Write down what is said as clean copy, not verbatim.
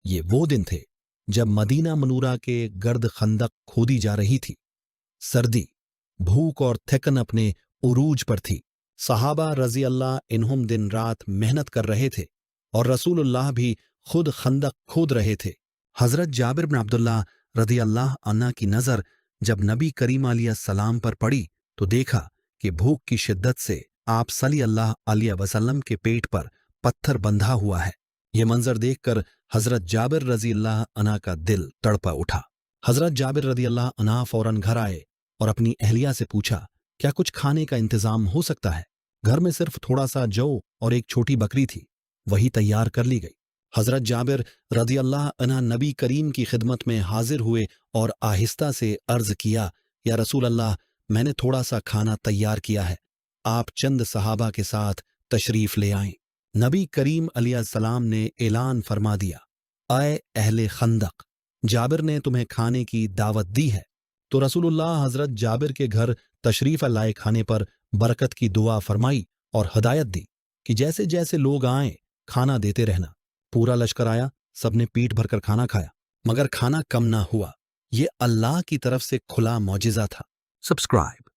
یہ وہ دن تھے جب مدینہ منورہ کے گرد خندق کھودی جا رہی تھی۔ سردی، بھوک اور تھکن اپنے عروج پر تھی۔ صحابہ رضی اللہ عنہم دن رات محنت کر رہے تھے اور رسول اللہ بھی خود خندق کھود رہے تھے۔ حضرت جابر بن عبداللہ رضی اللہ عنہ کی نظر جب نبی کریم علیہ السلام پر پڑی تو دیکھا کہ بھوک کی شدت سے آپ صلی اللہ علیہ وسلم کے پیٹ پر پتھر بندھا ہوا ہے۔ یہ منظر دیکھ کر حضرت جابر رضی اللہ عنہ کا دل تڑپا اٹھا۔ حضرت جابر رضی اللہ عنہ فوراً گھر آئے اور اپنی اہلیہ سے پوچھا، کیا کچھ کھانے کا انتظام ہو سکتا ہے؟ گھر میں صرف تھوڑا سا جو اور ایک چھوٹی بکری تھی، وہی تیار کر لی گئی۔ حضرت جابر رضی اللہ عنہ نبی کریم کی خدمت میں حاضر ہوئے اور آہستہ سے عرض کیا، یا رسول اللہ، میں نے تھوڑا سا کھانا تیار کیا ہے، آپ چند صحابہ کے ساتھ تشریف لے آئیں۔ نبی کریم علیہ السلام نے اعلان فرما دیا، اے اہل خندق، جابر نے تمہیں کھانے کی دعوت دی ہے۔ تو رسول اللہ حضرت جابر کے گھر تشریف لائے کھانے پر برکت کی دعا فرمائی اور ہدایت دی کہ جیسے جیسے لوگ آئیں کھانا دیتے رہنا۔ پورا لشکر آیا، سب نے پیٹ بھر کر کھانا کھایا، مگر کھانا کم نہ ہوا۔ یہ اللہ کی طرف سے کھلا معجزہ تھا۔ Subscribe.